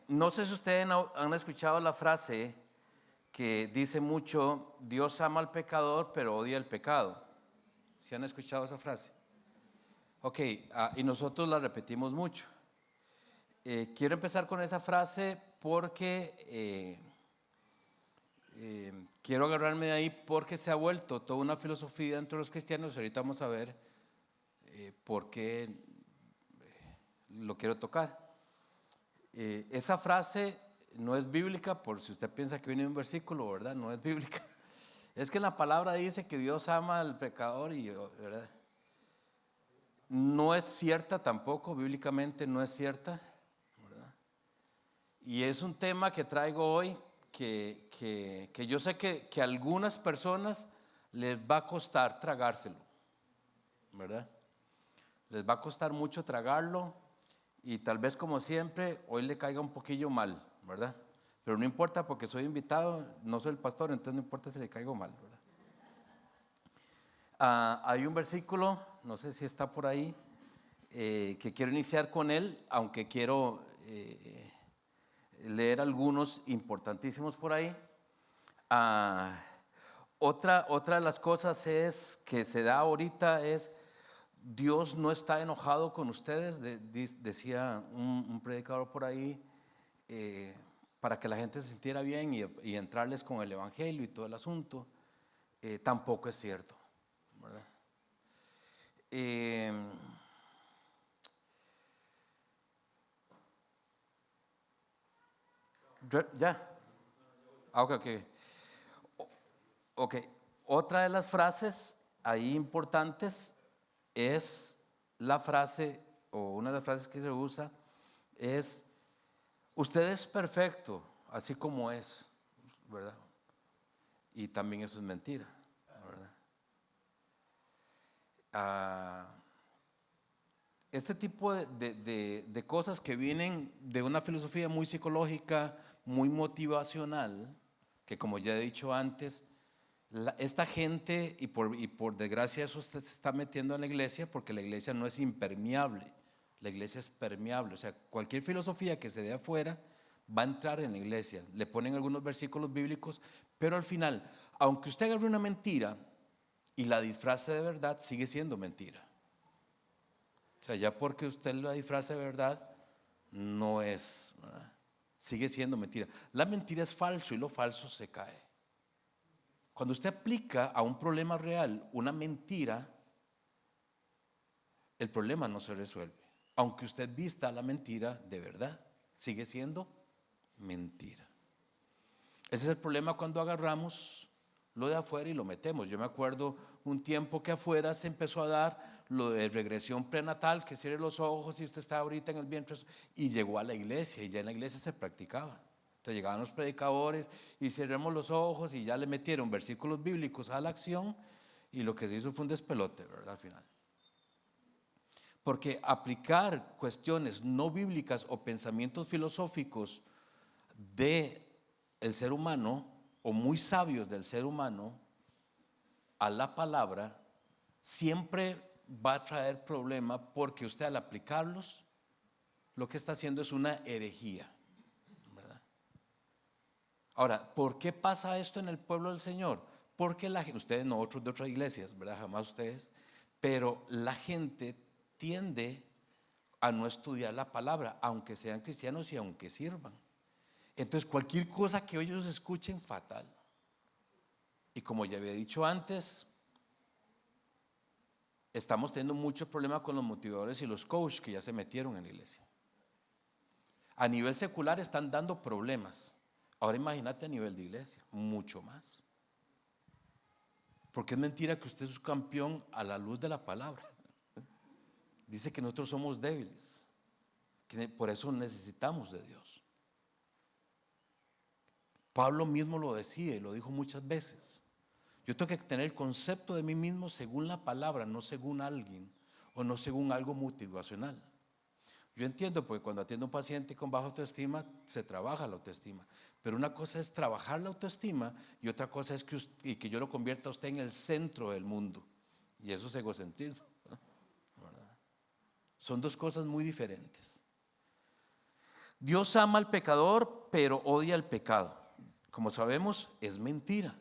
No sé si ustedes han escuchado la frase que dice mucho: Dios ama al pecador pero odia el pecado. ¿Sí han escuchado esa frase? Ok, y nosotros la repetimos mucho. Quiero empezar con esa frase porque quiero agarrarme de ahí, porque se ha vuelto toda una filosofía entre los cristianos. Ahorita vamos a ver por qué lo quiero tocar. Esa frase no es bíblica, por si usted piensa que viene de un versículo, ¿verdad? No es bíblica. Es que en la palabra dice que Dios ama al pecador, ¿verdad? No es cierta tampoco, bíblicamente no es cierta, ¿verdad? Y es un tema que traigo hoy que yo sé que a algunas personas les va a costar tragárselo, ¿verdad? Les va a costar mucho tragarlo, y tal vez, como siempre, hoy le caiga un poquillo mal, ¿verdad? Pero no importa, porque soy invitado, no soy el pastor, entonces no importa si le caigo mal, ¿verdad? Hay un versículo, no sé si está por ahí, que quiero iniciar con él, aunque quiero leer algunos importantísimos por ahí. Otra de las cosas que se da ahorita es: Dios no está enojado con ustedes, decía un predicador por ahí, para que la gente se sintiera bien y entrarles con el evangelio y todo el asunto. Tampoco es cierto, ¿verdad? Ya, ok, ok. Ok, otra de las frases ahí importantes es la frase, o una de las frases que se usa es: usted es perfecto así como es, ¿verdad? Y también eso es mentira, ¿verdad? Este tipo de cosas que vienen de una filosofía muy psicológica, muy motivacional, que, como ya he dicho antes, esta gente, y por desgracia eso se está metiendo en la iglesia, porque la iglesia no es impermeable, la iglesia es permeable. O sea, cualquier filosofía que se dé afuera va a entrar en la iglesia. Le ponen algunos versículos bíblicos, pero al final, aunque usted agarre una mentira y la disfrace de verdad, sigue siendo mentira. O sea, ya porque usted la disfraza de verdad, no es, ¿verdad? Sigue siendo mentira. La mentira es falso y lo falso se cae. Cuando usted aplica a un problema real una mentira, el problema no se resuelve. Aunque usted vista la mentira de verdad, sigue siendo mentira. Ese es el problema cuando agarramos lo de afuera y lo metemos. Yo me acuerdo un tiempo que afuera se empezó a dar lo de regresión prenatal, que cierre los ojos y usted está ahorita en el vientre, y llegó a la iglesia, y ya en la iglesia se practicaba. Entonces llegaban los predicadores y cerremos los ojos, y ya le metieron versículos bíblicos a la acción, y lo que se hizo fue un despelote, ¿verdad? Al final. Porque aplicar cuestiones no bíblicas o pensamientos filosóficos de el ser humano, o muy sabios del ser humano, a la palabra, siempre va a traer problema, porque usted, al aplicarlos, lo que está haciendo es una herejía, ¿verdad? Ahora, ¿por qué pasa esto en el pueblo del Señor? Porque ustedes no, otros de otras iglesias, ¿verdad? Jamás ustedes, pero la gente tiende a no estudiar la palabra, aunque sean cristianos y aunque sirvan. Entonces, cualquier cosa que ellos escuchen, fatal. Y como ya había dicho antes, estamos teniendo mucho problema con los motivadores y los coaches que ya se metieron en la iglesia. A nivel secular están dando problemas. Ahora imagínate a nivel de iglesia, mucho más. Porque es mentira que usted es un campeón a la luz de la palabra. Dice que nosotros somos débiles, que por eso necesitamos de Dios. Pablo mismo lo decía y lo dijo muchas veces: yo tengo que tener el concepto de mí mismo según la palabra, no según alguien o no según algo motivacional. Yo entiendo, porque cuando atiendo a un paciente con baja autoestima, se trabaja la autoestima. Pero una cosa es trabajar la autoestima, y otra cosa es que yo lo convierta a usted en el centro del mundo. Y eso es egocentrismo, ¿verdad? Son dos cosas muy diferentes. Dios ama al pecador, pero odia el pecado. Como sabemos, es mentira.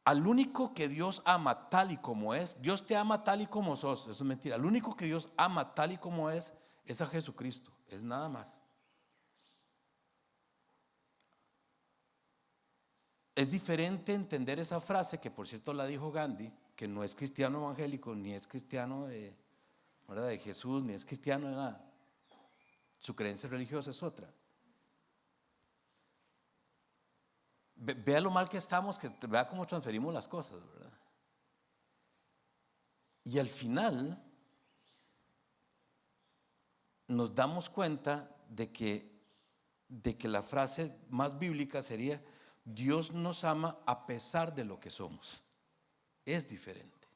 Al único que Dios ama tal y como es, Dios te ama tal y como sos, eso es mentira. Al único que Dios ama tal y como es a Jesucristo, es nada más. Es diferente entender esa frase, que por cierto la dijo Gandhi, que no es cristiano evangélico, ni es cristiano ¿verdad?, de Jesús, ni es cristiano de nada. Su creencia religiosa es otra. Vea lo mal que estamos, que vea cómo transferimos las cosas, ¿verdad? Y al final nos damos cuenta de que la frase más bíblica sería: Dios nos ama a pesar de lo que somos. Es diferente.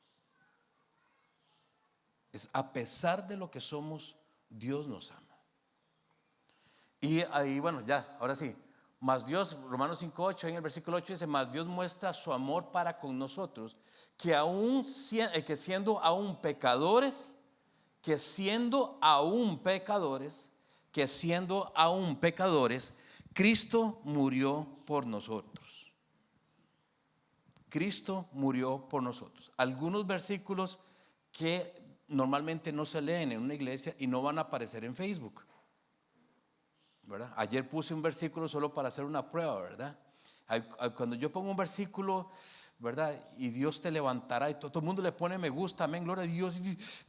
Es a pesar de lo que somos, Dios nos ama. Y ahí, bueno, ya, ahora sí. Mas Dios, Romanos 5:8, en el versículo 8 dice: mas Dios muestra su amor para con nosotros, que siendo aún pecadores, Cristo murió por nosotros. Cristo murió por nosotros. Algunos versículos que normalmente no se leen en una iglesia y no van a aparecer en Facebook, ¿verdad? Ayer puse un versículo solo para hacer una prueba, ¿verdad? Cuando yo pongo un versículo, ¿verdad?, y Dios te levantará, y todo el mundo le pone me gusta, amén, gloria a Dios,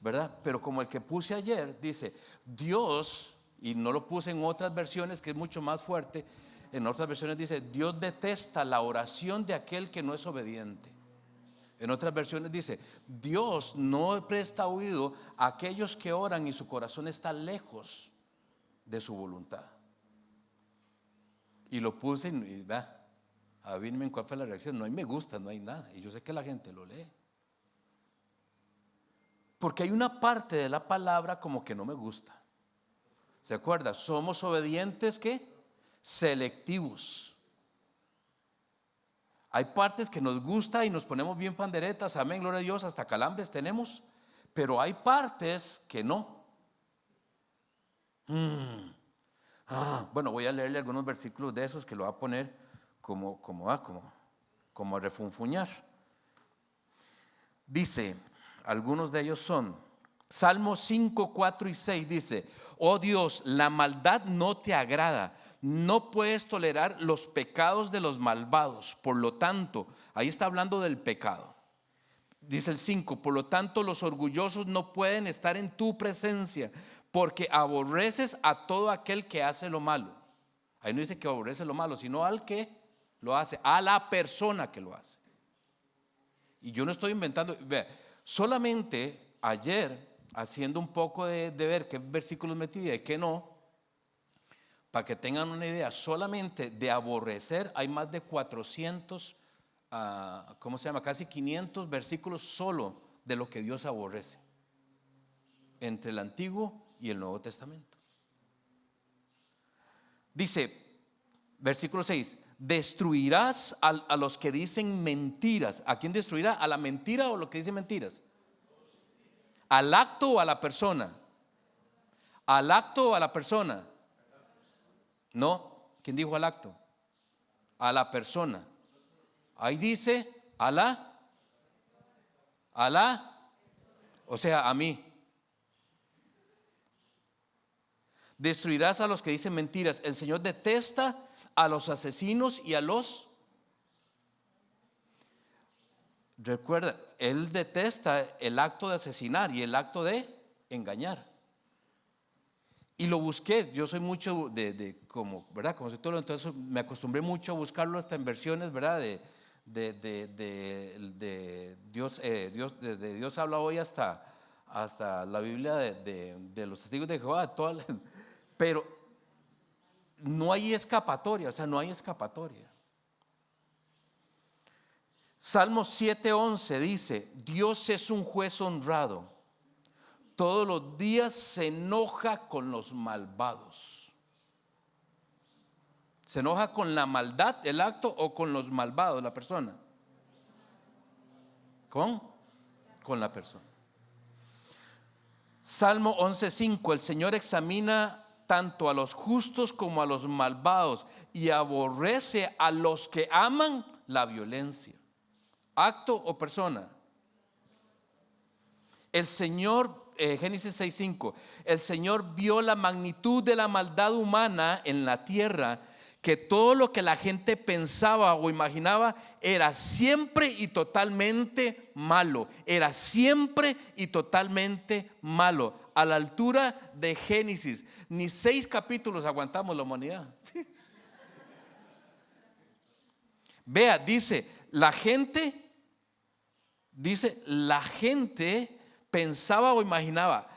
¿verdad? Pero como el que puse ayer dice Dios, y no lo puse en otras versiones que es mucho más fuerte, en otras versiones dice: Dios detesta la oración de aquel que no es obediente. En otras versiones dice: Dios no presta oído a aquellos que oran y su corazón está lejos de su voluntad. Y lo puse y adivinen cuál fue la reacción. No hay me gusta, no hay nada. Y yo sé que la gente lo lee. Porque hay una parte de la palabra como que no me gusta. ¿Se acuerda? Somos obedientes, ¿qué? Selectivos. Hay partes que nos gusta y nos ponemos bien panderetas, amén, gloria a Dios, hasta calambres tenemos. Pero hay partes que no. Bueno, voy a leerle algunos versículos de esos que lo voy a poner como a refunfuñar. Dice, algunos de ellos son Salmos 5, 4 y 6 dice: oh Dios, la maldad no te agrada, no puedes tolerar los pecados de los malvados. Por lo tanto, ahí está hablando del pecado. Dice el 5: por lo tanto los orgullosos no pueden estar en tu presencia, porque aborreces a todo aquel que hace lo malo. Ahí no dice que aborrece lo malo, sino al que lo hace, a la persona que lo hace. Y yo no estoy inventando. Vea, solamente ayer, haciendo un poco de ver qué versículos metí y qué no, para que tengan una idea, solamente de aborrecer hay más de 400, casi 500 versículos solo de lo que Dios aborrece, entre el Antiguo y el Nuevo Testamento. Dice, versículo 6: destruirás a los que dicen mentiras. ¿A quién destruirá? ¿A la mentira o a los que dicen mentiras? ¿Al acto o a la persona? ¿Al acto o a la persona? No. ¿Quién dijo al acto? A la persona. Ahí dice a la, o sea, a mí. Destruirás a los que dicen mentiras. El Señor detesta a los asesinos y a los... Recuerda, Él detesta el acto de asesinar y el acto de engañar. Y lo busqué, yo soy mucho como, ¿verdad? Como sector, entonces me acostumbré mucho a buscarlo hasta en versiones, ¿verdad? De Dios habla hoy hasta la Biblia de los testigos de Jehová, pero no hay escapatoria, o sea, no hay escapatoria. Salmos 7:11 dice: Dios es un juez honrado, todos los días se enoja con los malvados. ¿Se enoja con la maldad, el acto, o con los malvados, la persona? Con la persona. Salmo 11:5, el Señor examina tanto a los justos como a los malvados y aborrece a los que aman la violencia. ¿Acto o persona? El Señor, Génesis 6:5, el Señor vio la magnitud de la maldad humana en la tierra, que todo lo que la gente pensaba o imaginaba era siempre y totalmente malo. Era siempre y totalmente malo. A la altura de Génesis, ni 6 capítulos aguantamos la humanidad. Vea, dice la gente pensaba o imaginaba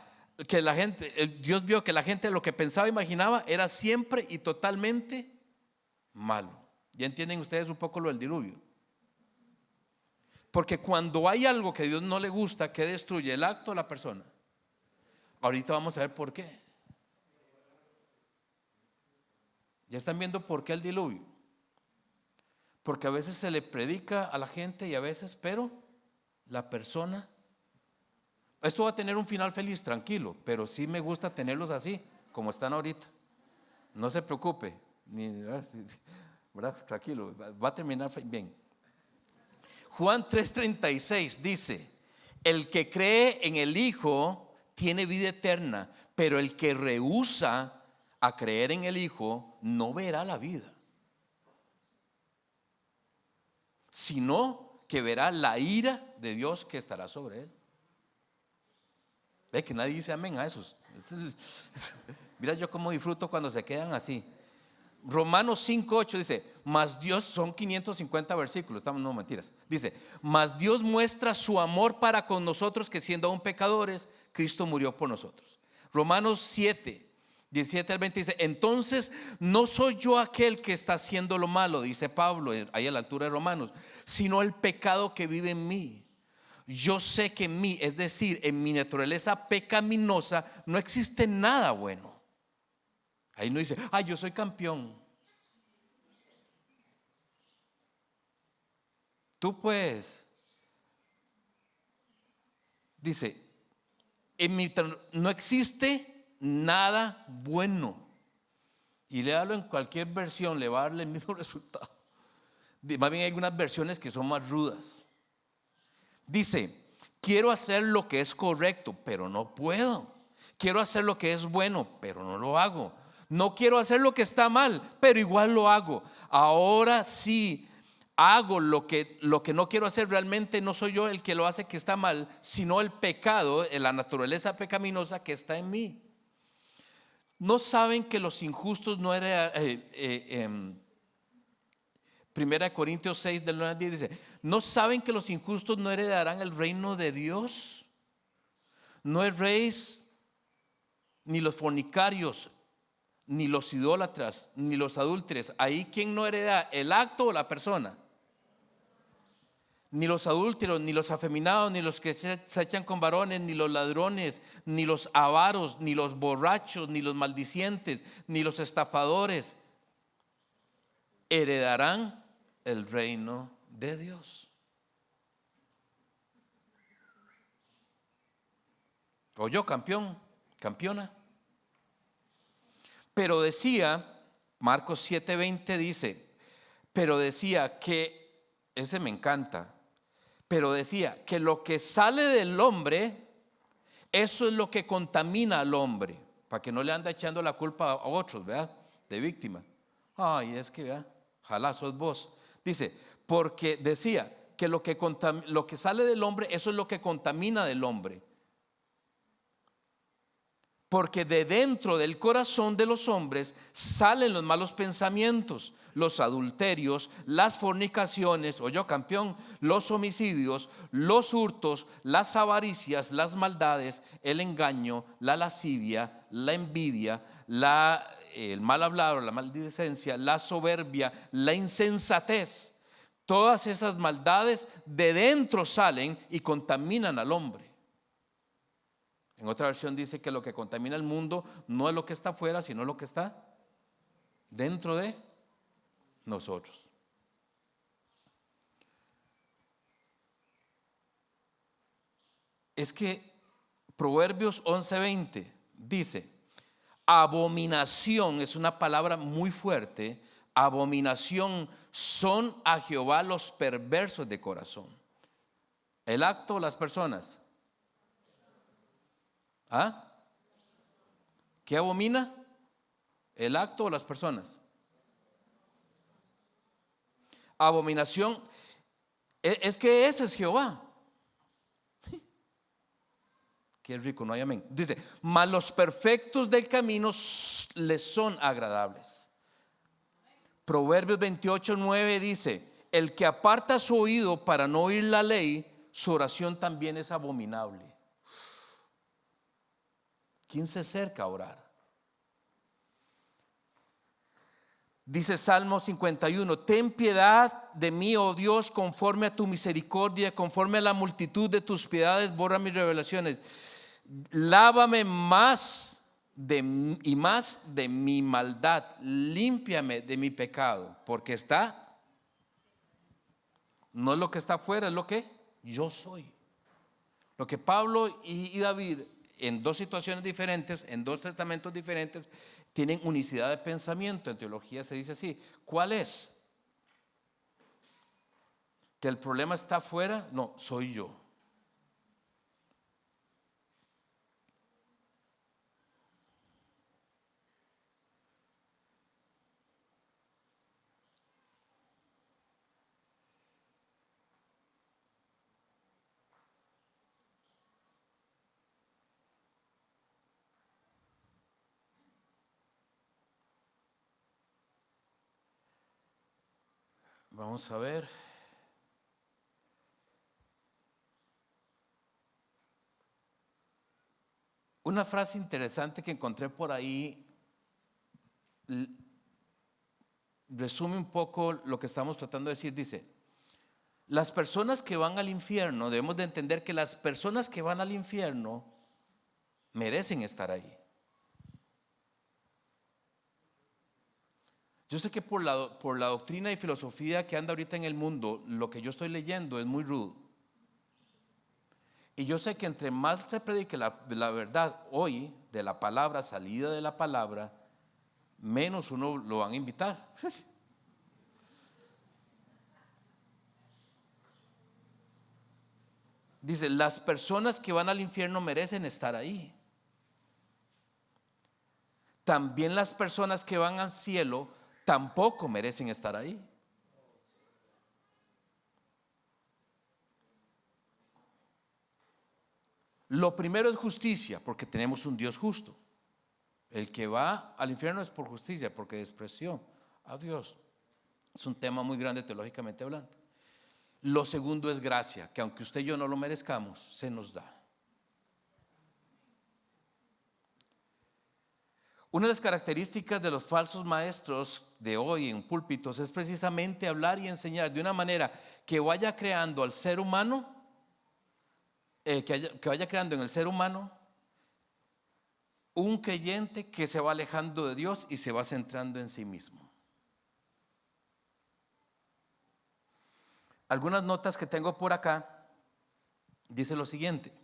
que la gente, Dios vio que la gente lo que pensaba e imaginaba era siempre y totalmente malo. ¿Ya entienden ustedes un poco lo del diluvio? Porque cuando hay algo que a Dios no le gusta, ¿qué destruye? ¿El acto o la persona? Ahorita vamos a ver por qué. ¿Ya están viendo por qué el diluvio? Porque a veces se le predica a la gente y a veces, pero la persona, esto va a tener un final feliz, tranquilo, pero sí me gusta tenerlos así, como están ahorita. No se preocupe, ¿verdad? Tranquilo, va a terminar bien. Juan 3:36 dice: el que cree en el Hijo tiene vida eterna, pero el que rehúsa a creer en el Hijo no verá la vida, sino que verá la ira de Dios que estará sobre él. Ve que nadie dice amén a esos. Mira yo cómo disfruto cuando se quedan así. Romanos 5:8 dice: mas Dios, son 550 versículos, estamos, no mentiras. Dice: mas Dios muestra su amor para con nosotros, que siendo aún pecadores, Cristo murió por nosotros. Romanos 7:17-20 dice: entonces no soy yo aquel que está haciendo lo malo, dice Pablo ahí a la altura de Romanos, sino el pecado que vive en mí. Yo sé que en mí, es decir, en mi naturaleza pecaminosa, no existe nada bueno. Ahí no dice: yo soy campeón. Tú pues, dice, no existe nada bueno. Y léalo en cualquier versión, le va a darle el mismo resultado. Más bien hay algunas versiones que son más rudas. Dice: quiero hacer lo que es correcto, pero no puedo. Quiero hacer lo que es bueno, pero no lo hago. No quiero hacer lo que está mal, pero igual lo hago. Ahora sí hago lo que no quiero hacer. Realmente no soy yo el que lo hace que está mal, sino el pecado, la naturaleza pecaminosa que está en mí. ¿No saben que los injustos no heredarán? Primera de Corintios 6 del 9 al 10 dice: ¿no saben que los injustos no heredarán el reino de Dios? No erréis, ni los fornicarios, ni los idólatras, ni los adúlteros. Ahí, ¿quién no hereda? ¿El acto o la persona? Ni los adúlteros, ni los afeminados, ni los que se echan con varones, ni los ladrones, ni los avaros, ni los borrachos, ni los maldicientes, ni los estafadores heredarán el reino de Dios. Oyó, campeón, campeona. Pero decía, Marcos 7:20 dice, pero decía que, ese me encanta, pero decía que lo que sale del hombre, eso es lo que contamina al hombre, para que no le ande echando la culpa a otros, ¿verdad? De víctima. Ay, es que, ¿verdad? Ojalá sos vos. Dice, porque decía que lo que sale del hombre, eso es lo que contamina del hombre. Porque de dentro del corazón de los hombres salen los malos pensamientos, los adulterios, las fornicaciones, oyó, campeón, los homicidios, los hurtos, las avaricias, las maldades, el engaño, la lascivia, la envidia, el mal hablar o la maldicencia, la soberbia, la insensatez. Todas esas maldades de dentro salen y contaminan al hombre. En otra versión dice que lo que contamina el mundo no es lo que está afuera, sino lo que está dentro de nosotros. Es que Proverbios 11:20 dice, abominación es una palabra muy fuerte. Abominación son a Jehová los perversos de corazón. El acto o las personas. ¿Ah? ¿Qué abomina? ¿El acto o las personas? Abominación. Es que ese es Jehová. Qué rico, no hay amén. Dice, mas los perfectos del camino les son agradables. Proverbios 28:9 dice, el que aparta su oído para no oír la ley, su oración también es abominable. ¿Quién se acerca a orar? Dice Salmo 51, ten piedad de mí, oh Dios, conforme a tu misericordia, conforme a la multitud de tus piedades, borra mis revelaciones. Lávame más y más de mi maldad, límpiame de mi pecado, porque no es lo que está afuera, es lo que yo soy. Lo que Pablo y David, en dos situaciones diferentes, en dos testamentos diferentes, tienen unicidad de pensamiento. En teología se dice así. ¿Cuál es? ¿Que el problema está afuera? No, soy yo. Vamos a ver. Una frase interesante que encontré por ahí resume un poco lo que estamos tratando de decir. Dice, las personas que van al infierno, debemos de entender que las personas que van al infierno merecen estar ahí. Yo sé que por la doctrina y filosofía que anda ahorita en el mundo, lo que yo estoy leyendo es muy rudo. Y yo sé que entre más se predique la verdad hoy, de la palabra, salida de la palabra, menos uno lo van a invitar. Dice, las personas que van al infierno merecen estar ahí. También las personas que van al cielo tampoco merecen estar ahí. Lo primero es justicia, porque tenemos un Dios justo. El que va al infierno es por justicia, porque despreció a Dios. Es un tema muy grande teológicamente hablando. Lo segundo es gracia, que aunque usted y yo no lo merezcamos, se nos da. Una de las características de los falsos maestros de hoy en púlpitos es precisamente hablar y enseñar de una manera que vaya creando al ser humano, que vaya creando en el ser humano un creyente que se va alejando de Dios y se va centrando en sí mismo. Algunas notas que tengo por acá dice lo siguiente.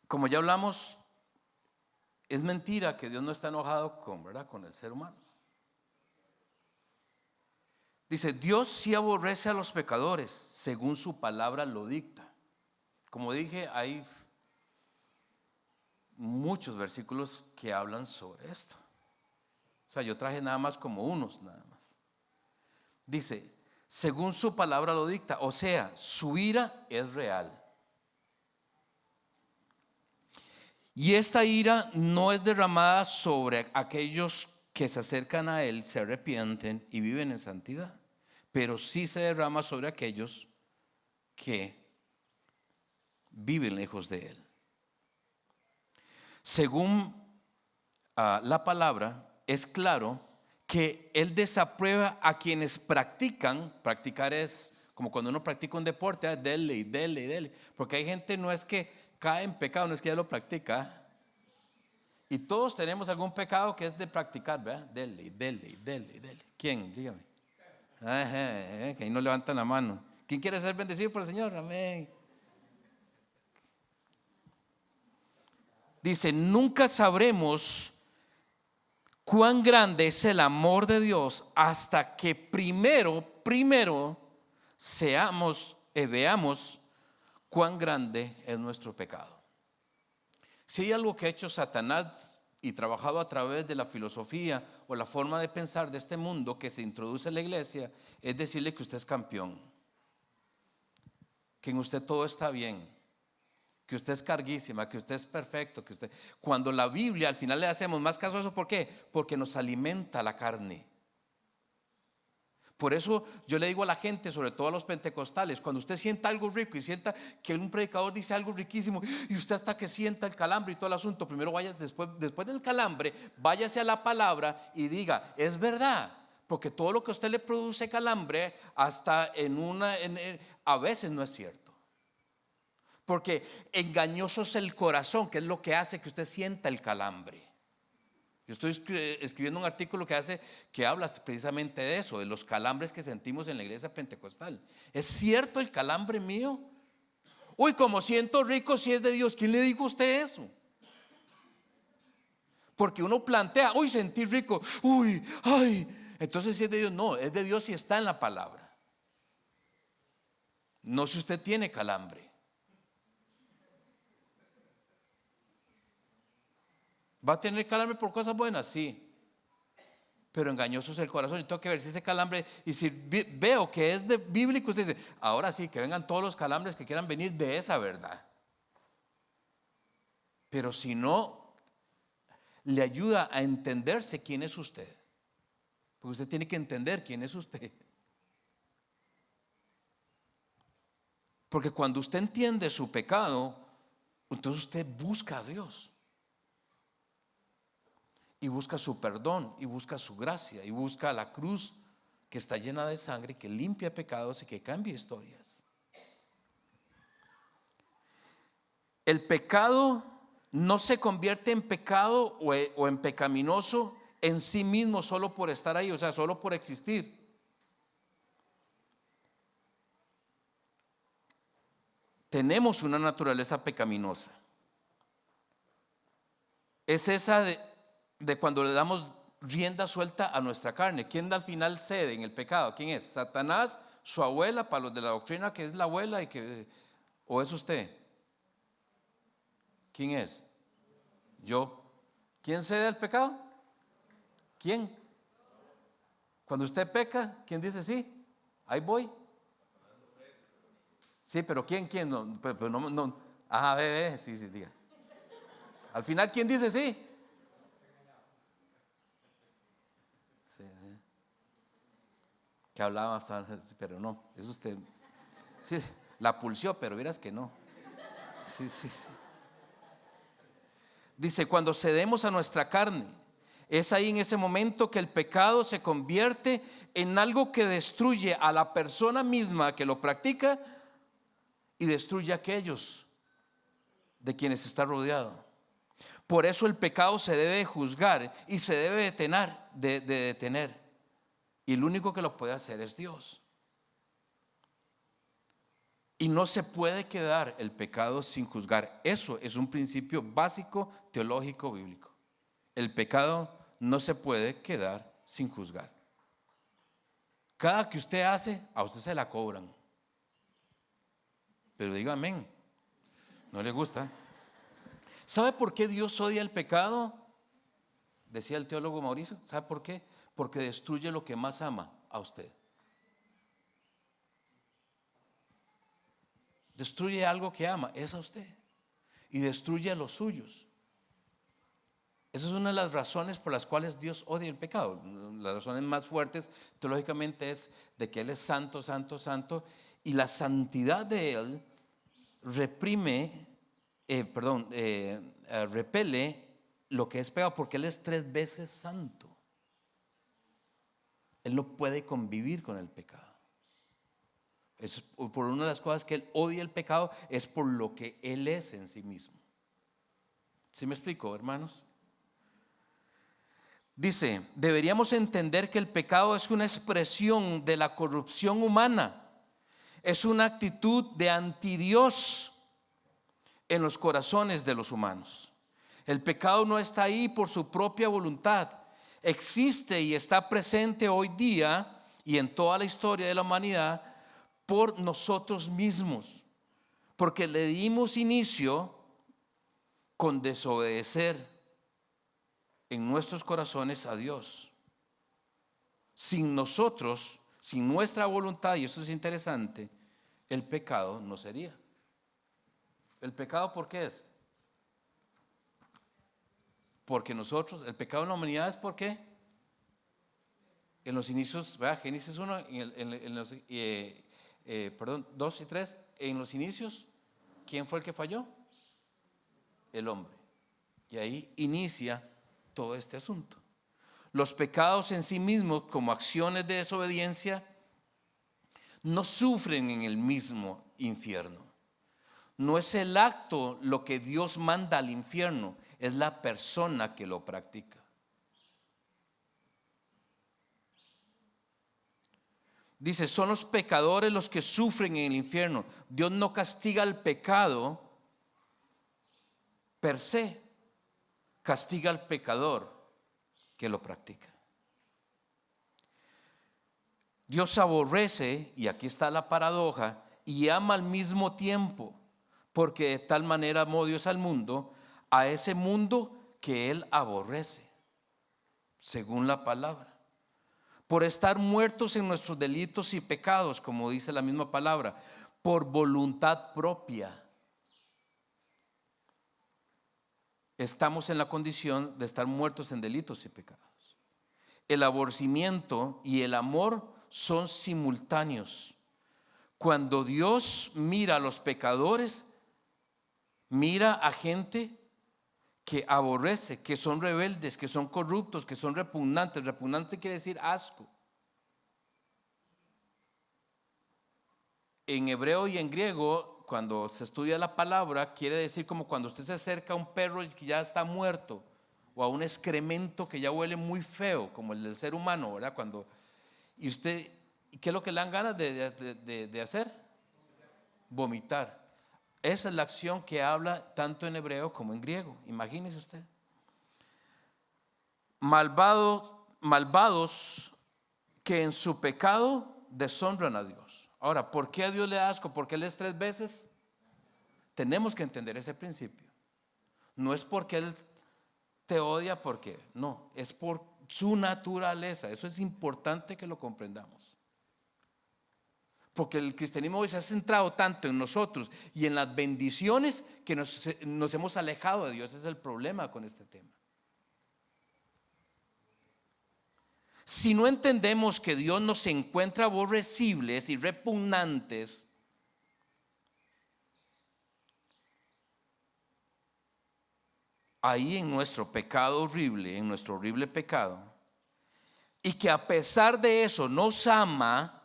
Como ya hablamos, es mentira que Dios no está enojado con el ser humano. Dice, Dios sí aborrece a los pecadores, según su palabra lo dicta. Como dije, hay muchos versículos que hablan sobre esto. O sea, yo traje nada más como unos, nada más. Dice, según su palabra lo dicta, o sea, su ira es real. Y esta ira no es derramada sobre aquellos que se acercan a Él, se arrepienten y viven en santidad, pero sí se derrama sobre aquellos que viven lejos de Él. Según la palabra, es claro que Él desaprueba a quienes practicar es como cuando uno practica un deporte, dele y dele y dele, porque hay gente no es que cae en pecado, no es que ya lo practica. Y todos tenemos algún pecado que es de practicar, ¿verdad? Dele, dele, dele, dele. ¿Quién? Dígame. Que ahí no levantan la mano. ¿Quién quiere ser bendecido por el Señor? Amén. Dice, nunca sabremos cuán grande es el amor de Dios hasta que primero veamos cuán grande es nuestro pecado. Si hay algo que ha hecho Satanás y trabajado a través de la filosofía o la forma de pensar de este mundo que se introduce en la iglesia, es decirle que usted es campeón, que en usted todo está bien, que usted es carguísima, que usted es perfecto, que usted... Cuando la Biblia, al final le hacemos más caso a eso, ¿por qué? Porque nos alimenta la carne. Por eso yo le digo a la gente, sobre todo a los pentecostales, cuando usted sienta algo rico y sienta que un predicador dice algo riquísimo y usted hasta que sienta el calambre y todo el asunto, primero vaya, después del calambre, váyase a la palabra y diga, es verdad, porque todo lo que a usted le produce calambre, hasta a veces no es cierto. Porque engañoso es el corazón, que es lo que hace que usted sienta el calambre. Yo estoy escribiendo un artículo que habla precisamente de eso, de los calambres que sentimos en la iglesia pentecostal. ¿Es cierto el calambre mío? Uy, como siento rico si es de Dios. ¿Quién le dijo a usted eso? Porque uno plantea, uy, sentí rico, uy, ay. Entonces si es de Dios, no, es de Dios si está en la palabra. No si usted tiene calambre. ¿Va a tener calambre por cosas buenas? Sí. Pero engañoso es el corazón. Y tengo que ver si ese calambre, y si veo que es de bíblico, usted dice, ahora sí, que vengan todos los calambres que quieran venir de esa verdad. Pero si no, le ayuda a entenderse quién es usted. Porque usted tiene que entender quién es usted. Porque cuando usted entiende su pecado, entonces usted busca a Dios. Y busca su perdón, y busca su gracia, y busca la cruz que está llena de sangre, que limpia pecados y que cambia historias. El pecado no se convierte en pecado o en pecaminoso en sí mismo solo por estar ahí, o sea, solo por existir. Tenemos una naturaleza pecaminosa. Es esa de cuando le damos rienda suelta a nuestra carne. ¿Quién al final cede en el pecado? ¿Quién es? Satanás, su abuela, para los de la doctrina que es la abuela ¿o es usted? ¿Quién es? Yo. ¿Quién cede al pecado? ¿Quién? Cuando usted peca, ¿quién dice sí? Ahí voy. Sí, pero ¿quién? No, pero no. Ajá, ve, sí, diga. Al final, ¿quién dice sí? Que hablaba, pero no, es usted. Sí, la pulsió, pero verás que no. Sí. Dice, cuando cedemos a nuestra carne, es ahí en ese momento que el pecado se convierte en algo que destruye a la persona misma que lo practica y destruye a aquellos de quienes está rodeado. Por eso el pecado se debe juzgar y se debe detener. Y el único que lo puede hacer es Dios. Y no se puede quedar el pecado sin juzgar. Eso es un principio básico teológico bíblico. El pecado no se puede quedar sin juzgar. Cada que usted hace, a usted se la cobran. Pero diga amén. ¿No le gusta? ¿Sabe por qué Dios odia el pecado? Decía el teólogo Mauricio. ¿Sabe por qué? Porque destruye lo que más ama, a usted. Destruye algo que ama, es a usted. Y destruye a los suyos. Esa es una de las razones por las cuales Dios odia el pecado. Las razones más fuertes teológicamente es de que Él es santo, santo, santo. Y la santidad de Él repele lo que es pecado, porque Él es 3 veces santo. Él no puede convivir con el pecado. Es por una de las cosas que Él odia el pecado, es por lo que Él es en sí mismo. ¿Sí me explico, hermanos? Dice, deberíamos entender que el pecado es una expresión de la corrupción humana. Es una actitud de antidios en los corazones de los humanos. El pecado no está ahí por su propia voluntad. Existe y está presente hoy día y en toda la historia de la humanidad por nosotros mismos, porque le dimos inicio con desobedecer en nuestros corazones a Dios. Sin nosotros, sin nuestra voluntad, y eso es interesante, el pecado no sería. ¿El pecado por qué es? Porque nosotros, el pecado en la humanidad es ¿por qué? En los inicios, ¿verdad? Génesis 1, en los, 2 y 3, en los inicios, ¿quién fue el que falló? El hombre. Y ahí inicia todo este asunto. Los pecados en sí mismos, como acciones de desobediencia, no sufren en el mismo infierno. No es el acto lo que Dios manda al infierno, es la persona que lo practica. Dice, son los pecadores los que sufren en el infierno. Dios no castiga el pecado per se, castiga al pecador que lo practica. Dios aborrece, y aquí está la paradoja, y ama al mismo tiempo, porque de tal manera amó Dios al mundo, a ese mundo que Él aborrece, según la palabra. Por estar muertos en nuestros delitos y pecados, como dice la misma palabra, por voluntad propia. Estamos en la condición de estar muertos en delitos y pecados. El aborrecimiento y el amor son simultáneos. Cuando Dios mira a los pecadores, mira a gente que aborrece, que son rebeldes, que son corruptos, que son repugnantes. Repugnante quiere decir asco. En hebreo y en griego, cuando se estudia la palabra, quiere decir como cuando usted se acerca a un perro que ya está muerto, o a un excremento que ya huele muy feo, como el del ser humano, ¿verdad? Y usted, ¿qué es lo que le dan ganas de hacer? Vomitar. Esa es la acción que habla tanto en hebreo como en griego. Imagínese usted. Malvados que en su pecado deshonran a Dios. Ahora, ¿por qué a Dios le da asco? ¿Porque Él es 3 veces? Tenemos que entender ese principio. No es porque Él te odia, porque no, es por su naturaleza. Eso es importante que lo comprendamos. Porque el cristianismo hoy se ha centrado tanto en nosotros y en las bendiciones que nos hemos alejado de Dios. Ese es el problema con este tema. Si no entendemos que Dios nos encuentra aborrecibles y repugnantes, ahí en nuestro pecado horrible, en nuestro horrible pecado, y que a pesar de eso nos ama,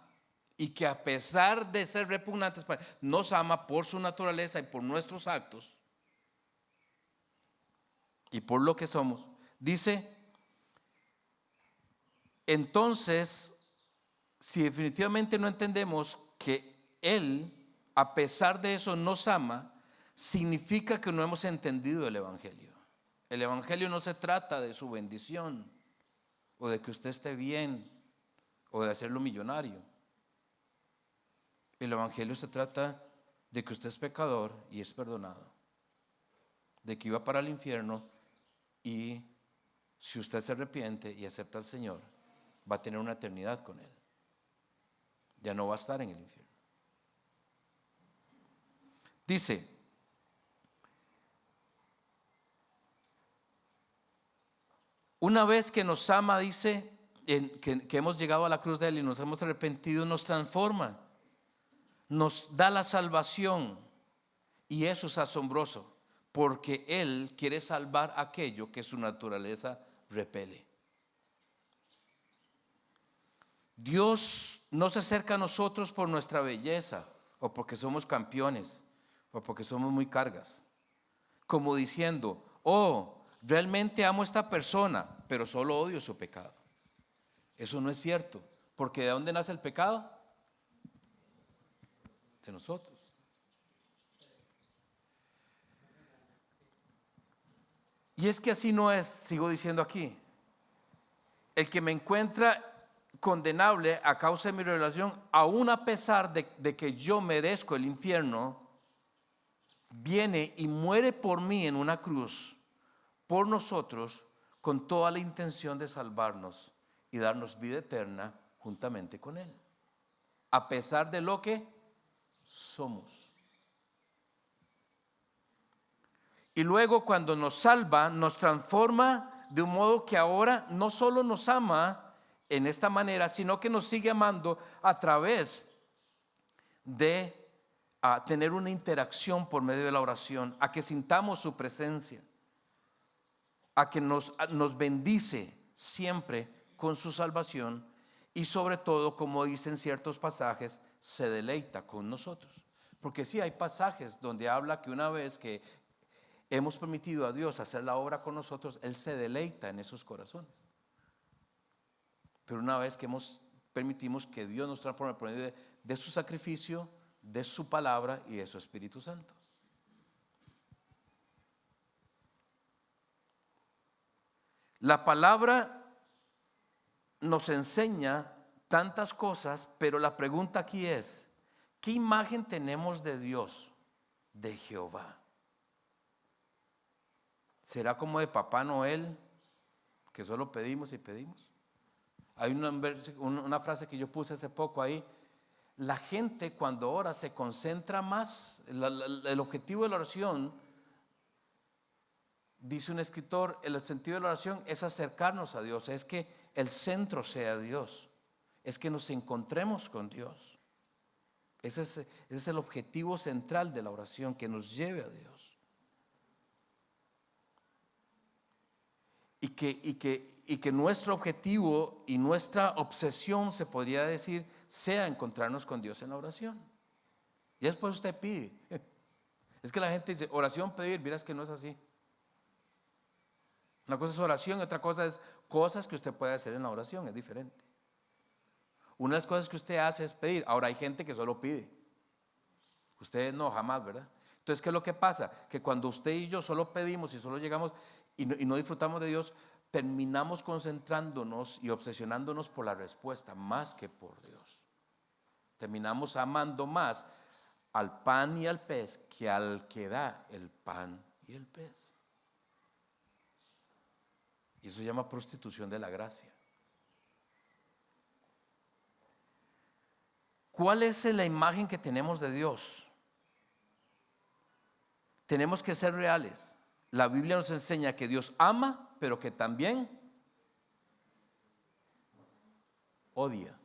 y que a pesar de ser repugnantes, nos ama por su naturaleza y por nuestros actos y por lo que somos, dice, entonces, si definitivamente no entendemos que Él, a pesar de eso, nos ama, significa que no hemos entendido el Evangelio. El Evangelio no se trata de su bendición, o de que usted esté bien, o de hacerlo millonario. El Evangelio se trata de que usted es pecador y es perdonado, de que iba para el infierno y si usted se arrepiente y acepta al Señor, va a tener una eternidad con Él. Ya no va a estar en el infierno. Dice, una vez que nos ama, dice, que hemos llegado a la cruz de Él y nos hemos arrepentido, nos transforma, nos da la salvación. Y eso es asombroso, porque Él quiere salvar aquello que su naturaleza repele. Dios no se acerca a nosotros por nuestra belleza, o porque somos campeones, o porque somos muy cargas, como diciendo, oh, realmente amo a esta persona, pero solo odio su pecado. Eso no es cierto, porque ¿de dónde nace el pecado? De nosotros. Y es que así no es, sigo diciendo aquí. El que me encuentra condenable a causa de mi relación, aún a pesar de que yo merezco el infierno, viene y muere por mí en una cruz, por nosotros, con toda la intención de salvarnos y darnos vida eterna juntamente con Él, a pesar de lo que somos. Y luego cuando nos salva, nos transforma de un modo que ahora no solo nos ama en esta manera, sino que nos sigue amando a través de tener una interacción por medio de la oración, a que sintamos su presencia, a que nos bendice siempre con su salvación y sobre todo, como dicen ciertos pasajes, se deleita con nosotros. Porque sí hay pasajes donde habla que una vez que hemos permitido a Dios hacer la obra con nosotros, Él se deleita en esos corazones. Pero una vez que permitimos que Dios nos transforme por medio de su sacrificio, de su palabra y de su Espíritu Santo. La palabra nos enseña tantas cosas, pero la pregunta aquí es, ¿qué imagen tenemos de Dios, de Jehová? ¿Será como de Papá Noel, que solo pedimos y pedimos? Hay una frase que yo puse hace poco ahí. La gente cuando ora se concentra más, el objetivo de la oración, dice un escritor, el sentido de la oración es acercarnos a Dios, es que el centro sea Dios, es que nos encontremos con Dios. Ese es el objetivo central de la oración, que nos lleve a Dios. Y que nuestro objetivo y nuestra obsesión, se podría decir, sea encontrarnos con Dios en la oración. Y después usted pide. Es que la gente dice, oración, pedir, miras que no es así. Una cosa es oración y otra cosa es cosas que usted puede hacer en la oración, es diferente. Una de las cosas que usted hace es pedir. Ahora hay gente que solo pide. Ustedes no, jamás, ¿verdad? Entonces, ¿qué es lo que pasa? Que cuando usted y yo solo pedimos y solo llegamos y no disfrutamos de Dios, terminamos concentrándonos y obsesionándonos por la respuesta más que por Dios. Terminamos amando más al pan y al pez que al que da el pan y el pez. Y eso se llama prostitución de la gracia. ¿Cuál es la imagen que tenemos de Dios? Tenemos que ser reales. La Biblia nos enseña que Dios ama, pero que también odia.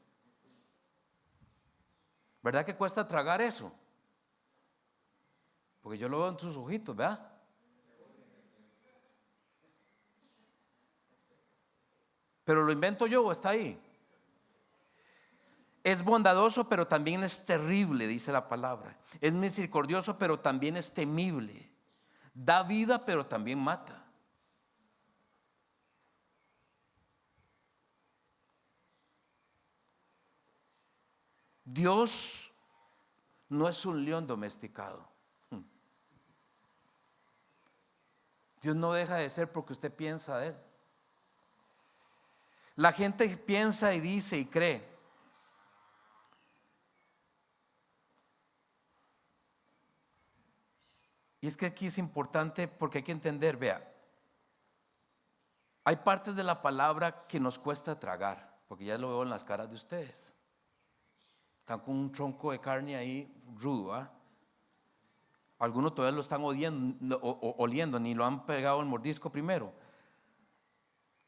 ¿Verdad que cuesta tragar eso? Porque yo lo veo en tus ojitos, ¿verdad? ¿Pero lo invento yo o está ahí? Es bondadoso, pero también es terrible, dice la palabra. Es misericordioso, pero también es temible. Da vida, pero también mata. Dios no es un león domesticado. Dios no deja de ser porque usted piensa de Él. La gente piensa y dice y cree. Y es que aquí es importante porque hay que entender, vea, hay partes de la palabra que nos cuesta tragar, porque ya lo veo en las caras de ustedes. Están con un tronco de carne ahí rudo, ¿eh? Algunos todavía lo están oliendo, ni lo han pegado el mordisco primero.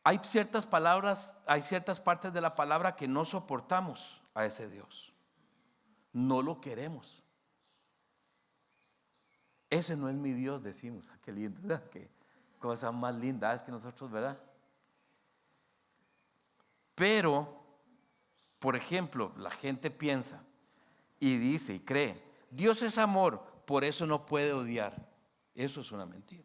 Hay ciertas palabras, hay ciertas partes de la palabra que no soportamos a ese Dios. No lo queremos. Ese no es mi Dios, decimos. Qué lindo, ¿verdad? Qué cosa más linda es que nosotros, ¿verdad? Pero, por ejemplo, la gente piensa y dice y cree, Dios es amor, por eso no puede odiar. Eso es una mentira.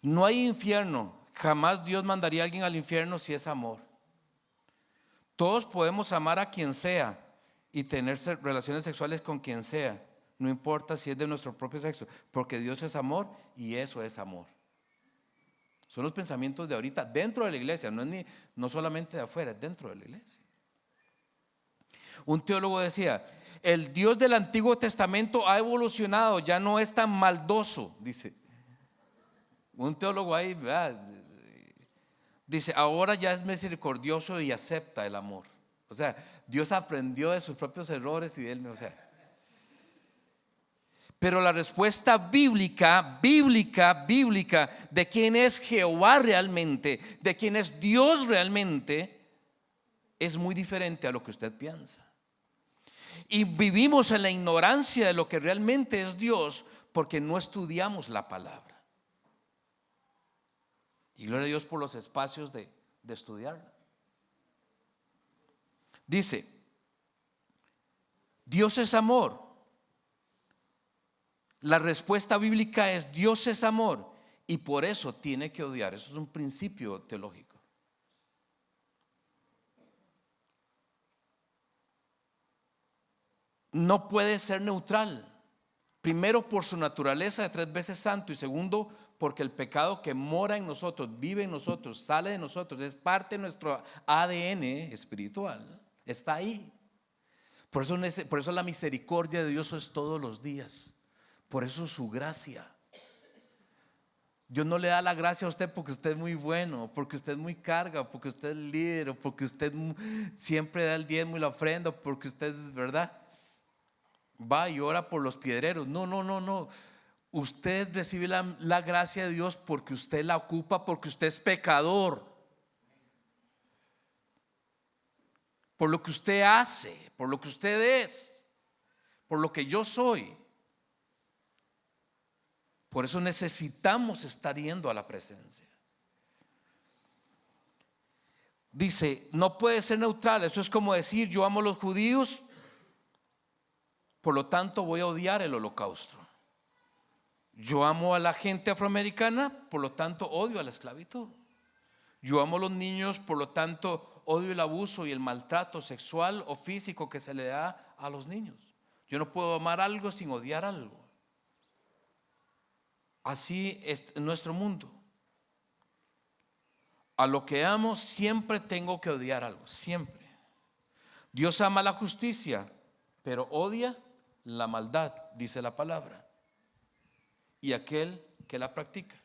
No hay infierno. Jamás Dios mandaría a alguien al infierno si es amor. Todos podemos amar a quien sea y tener relaciones sexuales con quien sea, no importa si es de nuestro propio sexo, porque Dios es amor y eso es amor. Son los pensamientos de ahorita dentro de la iglesia, no solamente de afuera, es dentro de la iglesia. Un teólogo decía, el Dios del Antiguo Testamento ha evolucionado, ya no es tan maldoso, dice. Un teólogo ahí, ¿verdad? Dice, ahora ya es misericordioso y acepta el amor. O sea, Dios aprendió de sus propios errores y de él, o sea. Pero la respuesta bíblica de quién es Jehová realmente, de quién es Dios realmente, es muy diferente a lo que usted piensa. Y vivimos en la ignorancia de lo que realmente es Dios porque no estudiamos la palabra. Y gloria a Dios por los espacios de estudiarla. Dice, Dios es amor. La respuesta bíblica es Dios es amor y por eso tiene que odiar. Eso es un principio teológico. No puede ser neutral. Primero por su naturaleza de 3 veces santo y segundo porque el pecado que mora en nosotros, vive en nosotros, sale de nosotros, es parte de nuestro ADN espiritual, está ahí. Por eso la misericordia de Dios es todos los días. Por eso su gracia. Dios no le da la gracia a usted porque usted es muy bueno, porque usted es muy carga, porque usted es líder, porque usted siempre da el diezmo y la ofrenda, porque usted es verdad. Va y ora por los piedreros. No. Usted recibe la gracia de Dios porque usted la ocupa, porque usted es pecador. Por lo que usted hace, por lo que usted es, por lo que yo soy. Por eso necesitamos estar yendo a la presencia. Dice, no puede ser neutral. Eso es como decir, yo amo a los judíos, por lo tanto voy a odiar el holocausto. Yo amo a la gente afroamericana, por lo tanto odio a la esclavitud. Yo amo a los niños, por lo tanto odio el abuso y el maltrato sexual o físico que se le da a los niños. Yo no puedo amar algo sin odiar algo. Así es nuestro mundo. A lo que amo siempre tengo que odiar algo, siempre. Dios ama la justicia, pero odia la maldad, dice la palabra, y aquel que la practica.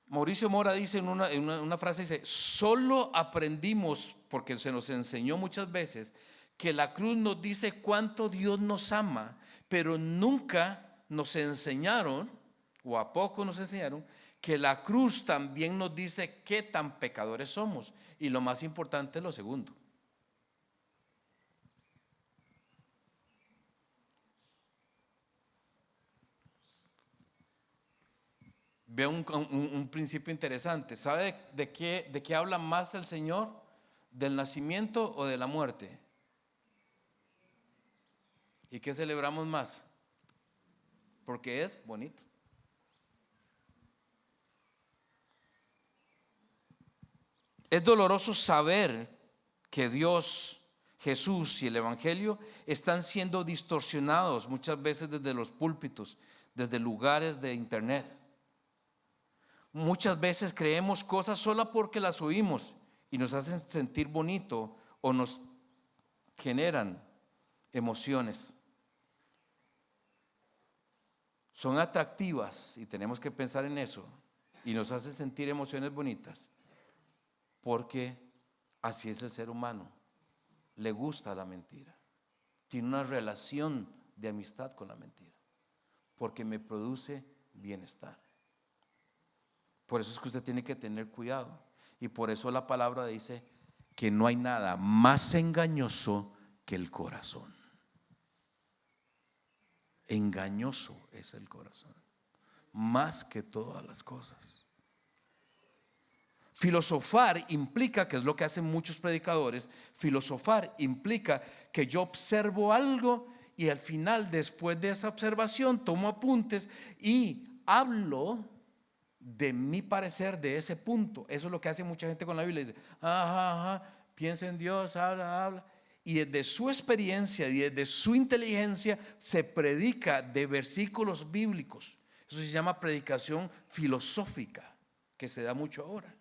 Mauricio Mora dice en una frase, dice, solo aprendimos, porque se nos enseñó muchas veces, que la cruz nos dice cuánto Dios nos ama, pero nunca nos enseñaron, o a poco nos enseñaron, que la cruz también nos dice qué tan pecadores somos. Y lo más importante es lo segundo. Ve un principio interesante. ¿Sabe de qué habla más el Señor? ¿Del nacimiento o de la muerte? ¿Y qué celebramos más? Porque es bonito. Es doloroso saber que Dios, Jesús y el Evangelio están siendo distorsionados muchas veces desde los púlpitos, desde lugares de internet. Muchas veces creemos cosas solo porque las oímos y nos hacen sentir bonito o nos generan emociones. Son atractivas y tenemos que pensar en eso y nos hace sentir emociones bonitas porque así es el ser humano, le gusta la mentira, tiene una relación de amistad con la mentira porque me produce bienestar. Por eso es que usted tiene que tener cuidado y por eso la palabra dice que no hay nada más engañoso que el corazón. Engañoso es el corazón, más que todas las cosas. Filosofar implica, que es lo que hacen muchos predicadores, filosofar implica que yo observo algo y al final, después de esa observación, tomo apuntes y hablo de mi parecer de ese punto. Eso es lo que hace mucha gente con la Biblia. Dice, ajá, piensa en Dios, habla. y desde su experiencia y desde su inteligencia se predica de versículos bíblicos. Eso se llama predicación filosófica, que se da mucho ahora.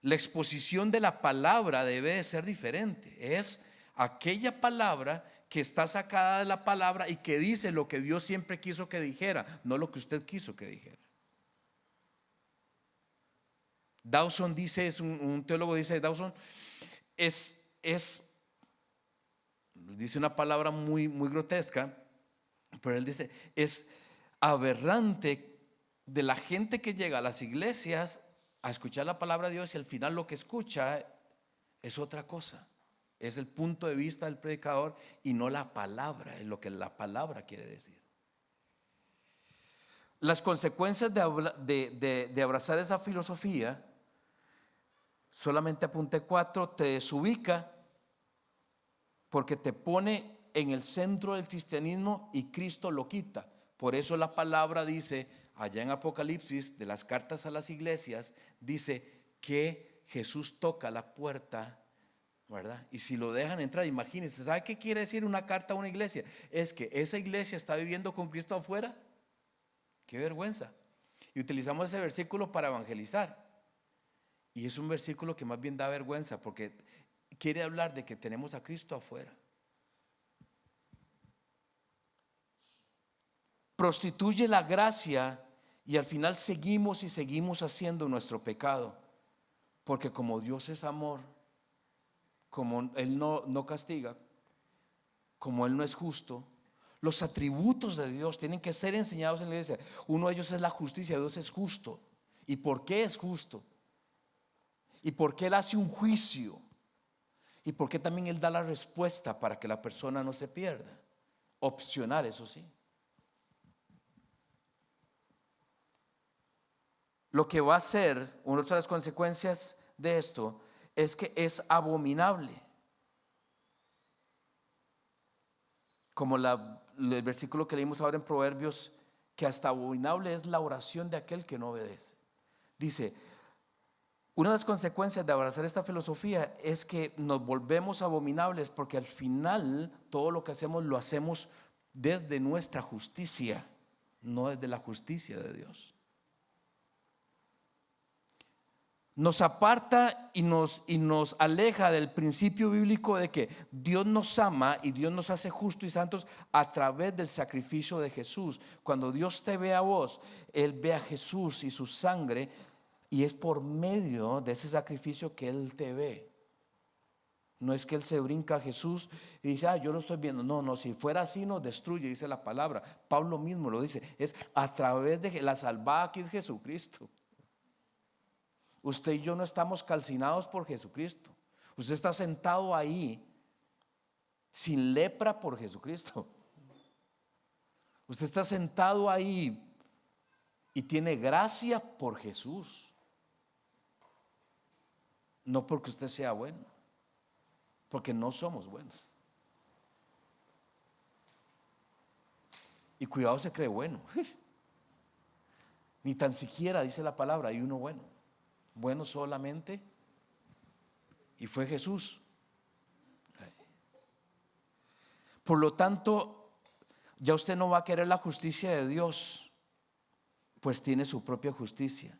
La exposición de la palabra debe de ser diferente. Es aquella palabra que está sacada de la palabra y que dice lo que Dios siempre quiso que dijera, no lo que usted quiso que dijera. Dawson dice, es un teólogo, dice Dawson, dice una palabra muy grotesca, pero él dice, es aberrante de la gente que llega a las iglesias a escuchar la palabra de Dios y al final lo que escucha es otra cosa. Es el punto de vista del predicador y no la palabra, es lo que la palabra quiere decir. Las consecuencias de abrazar esa filosofía, solamente apunté 4, te desubica porque te pone en el centro del cristianismo y Cristo lo quita. Por eso la palabra dice, allá en Apocalipsis, de las cartas a las iglesias, dice que Jesús toca la puerta, ¿verdad? Y si lo dejan entrar, imagínense, ¿sabe qué quiere decir una carta a una iglesia? Es que esa iglesia está viviendo con Cristo afuera. Qué vergüenza. Y utilizamos ese versículo para evangelizar. Y es un versículo que más bien da vergüenza porque quiere hablar de que tenemos a Cristo afuera. Prostituye la gracia y al final seguimos haciendo nuestro pecado. Porque como Dios es amor, como Él no castiga, como Él no es justo, los atributos de Dios tienen que ser enseñados en la iglesia. Uno de ellos es la justicia. Dios es justo. ¿Y por qué es justo? ¿Y por qué Él hace un juicio? ¿Y por qué también Él da la respuesta para que la persona no se pierda? Opcional, eso sí. Lo que va a ser, una de las consecuencias de esto, es que es abominable. Como el versículo que leímos ahora en Proverbios, que hasta abominable es la oración de aquel que no obedece. Dice, una de las consecuencias de abrazar esta filosofía es que nos volvemos abominables porque al final todo lo que hacemos lo hacemos desde nuestra justicia, no desde la justicia de Dios. Nos aparta y nos aleja del principio bíblico de que Dios nos ama y Dios nos hace justos y santos a través del sacrificio de Jesús. Cuando Dios te ve a vos, Él ve a Jesús y su sangre, y es por medio de ese sacrificio que Él te ve. No es que Él se brinca a Jesús y dice, yo lo estoy viendo. No, si fuera así nos destruye, dice la palabra. Pablo mismo lo dice, es a través de la salvada que es Jesucristo. Usted y yo no estamos calcinados por Jesucristo. Usted está sentado ahí sin lepra por Jesucristo. Usted está sentado ahí y tiene gracia por Jesús. No porque usted sea bueno, porque no somos buenos. Y cuidado, se cree bueno. Ni tan siquiera dice la palabra, hay uno bueno. Bueno solamente, y fue Jesús. Por lo tanto, ya usted no va a querer la justicia de Dios, pues tiene su propia justicia.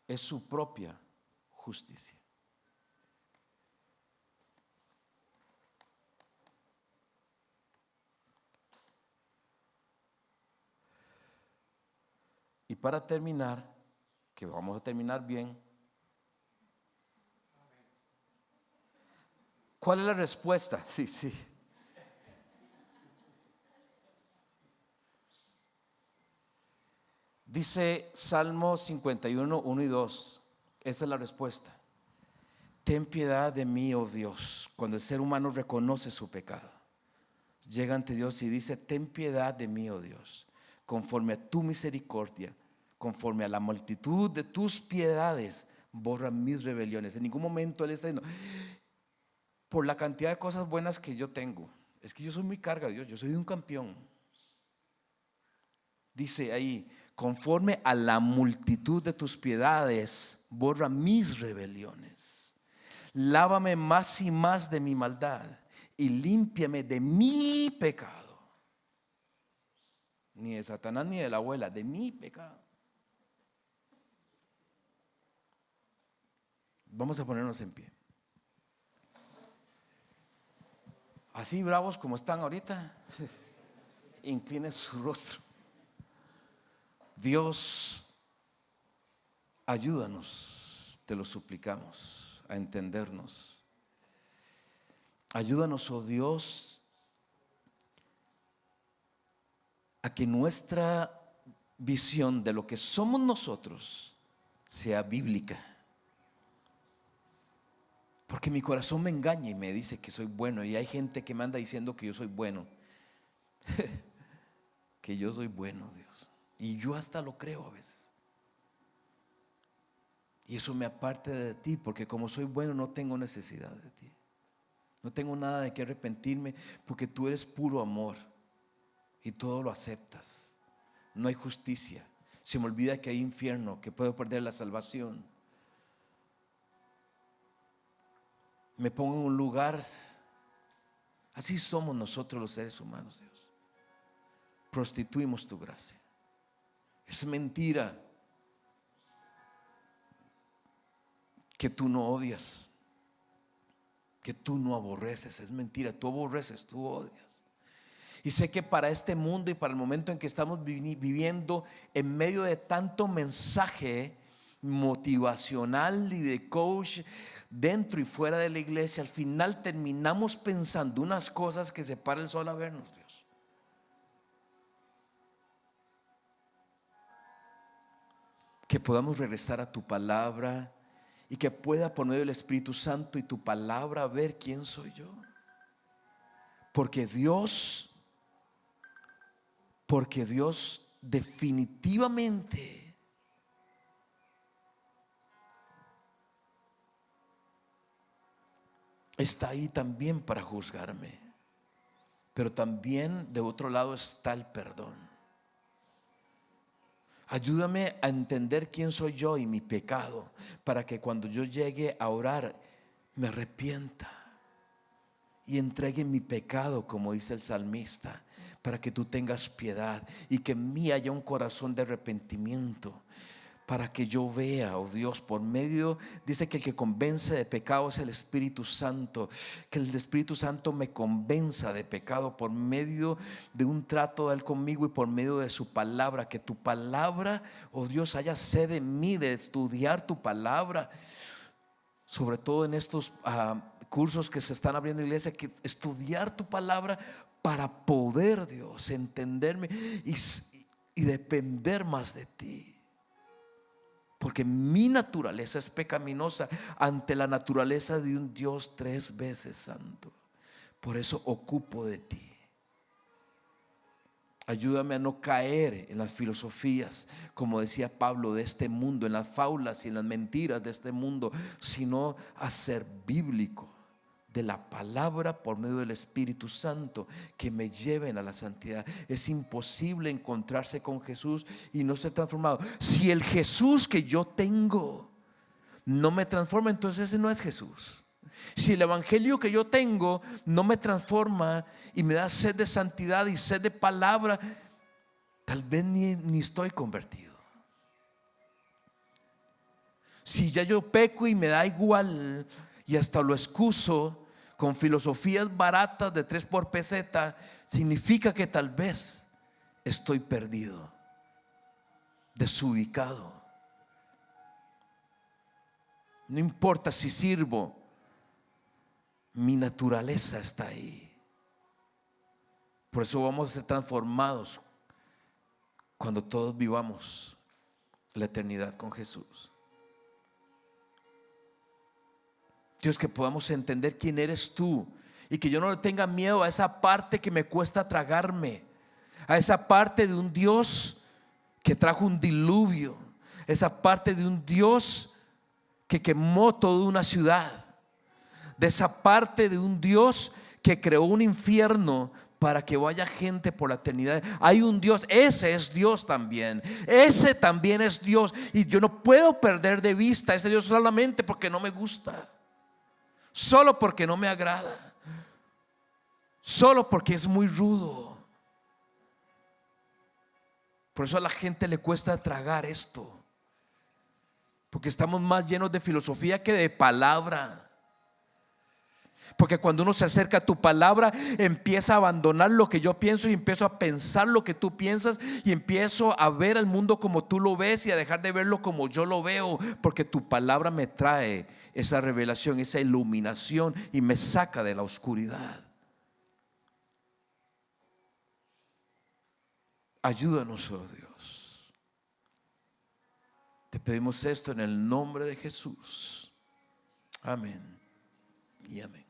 Es su propia justicia. Y para terminar, que vamos a terminar bien, ¿cuál es la respuesta? Sí. Dice Salmo 51, 1 y 2. Esta es la respuesta. Ten piedad de mí, oh Dios. Cuando el ser humano reconoce su pecado, llega ante Dios y dice, ten piedad de mí, oh Dios, conforme a tu misericordia, conforme a la multitud de tus piedades, borra mis rebeliones. En ningún momento Él está diciendo, por la cantidad de cosas buenas que yo tengo, es que yo soy muy carga, Dios, yo soy un campeón. Dice ahí, conforme a la multitud de tus piedades, borra mis rebeliones. Lávame más y más de mi maldad y límpiame de mi pecado. Ni de Satanás ni de la abuela, de mi pecado. Vamos a ponernos en pie. Así bravos como están ahorita, incline su rostro. Dios, ayúdanos, te lo suplicamos, a entendernos. Ayúdanos, oh Dios, a que nuestra visión de lo que somos nosotros sea bíblica. Porque mi corazón me engaña y me dice que soy bueno, y hay gente que me anda diciendo que yo soy bueno. Que yo soy bueno, Dios. Y yo hasta lo creo a veces. Y eso me aparte de ti, porque como soy bueno no tengo necesidad de ti. No tengo nada de qué arrepentirme, porque tú eres puro amor y todo lo aceptas. No hay justicia. Se me olvida que hay infierno, que puedo perder la salvación. Me pongo en un lugar. Así somos nosotros los seres humanos, Dios. Prostituimos tu gracia. Es mentira que tú no odias, que tú no aborreces. Es mentira, tú aborreces, tú odias. Y sé que para este mundo y para el momento en que estamos viviendo, en medio de tanto mensaje motivacional y de coach dentro y fuera de la iglesia, al final terminamos pensando unas cosas que se para el sol a vernos, Dios. Que podamos regresar a tu palabra y que pueda por medio del Espíritu Santo y tu palabra ver quién soy yo. Porque Dios definitivamente está ahí también para juzgarme. Pero también de otro lado está el perdón. Ayúdame a entender quién soy yo y mi pecado, para que cuando yo llegue a orar me arrepienta y entregue mi pecado, como dice el salmista, para que tú tengas piedad y que en mí haya un corazón de arrepentimiento, para que yo vea, oh Dios, por medio, dice que el que convence de pecado es el Espíritu Santo, que el Espíritu Santo me convenza de pecado por medio de un trato de Él conmigo y por medio de su palabra, que tu palabra, oh Dios, haya sed en mí de estudiar tu palabra, sobre todo en estos cursos que se están abriendo en la iglesia, que estudiar tu palabra para poder, Dios, entenderme y depender más de ti. Porque mi naturaleza es pecaminosa ante la naturaleza de un Dios 3 veces santo. Por eso ocupo de ti. Ayúdame a no caer en las filosofías, como decía Pablo, de este mundo, en las fábulas y en las mentiras de este mundo, sino a ser bíblico de la palabra por medio del Espíritu Santo, que me lleven a la santidad. Es imposible encontrarse con Jesús y no ser transformado. Si el Jesús que yo tengo no me transforma, entonces ese no es Jesús. Si el evangelio que yo tengo no me transforma y me da sed de santidad y sed de palabra, tal vez ni estoy convertido. Si ya yo peco y me da igual y hasta lo excuso con filosofías baratas de 3 por peseta, significa que tal vez estoy perdido, desubicado. No importa si sirvo, mi naturaleza está ahí. Por eso vamos a ser transformados cuando todos vivamos la eternidad con Jesús. Dios, que podamos entender quién eres tú y que yo no le tenga miedo a esa parte que me cuesta tragarme, a esa parte de un Dios que trajo un diluvio, esa parte de un Dios que quemó toda una ciudad, de esa parte de un Dios que creó un infierno para que vaya gente por la eternidad. Hay un Dios, ese es Dios también. Ese también es Dios. Y yo no puedo perder de vista ese Dios solamente porque no me gusta, solo porque no me agrada, solo porque es muy rudo. Por eso a la gente le cuesta tragar esto, porque estamos más llenos de filosofía que de palabra. Porque cuando uno se acerca a tu palabra, empieza a abandonar lo que yo pienso y empiezo a pensar lo que tú piensas, y empiezo a ver el mundo como tú lo ves y a dejar de verlo como yo lo veo, porque tu palabra me trae esa revelación, esa iluminación, y me saca de la oscuridad. Ayúdanos, oh Dios. Te pedimos esto en el nombre de Jesús. Amén y amén.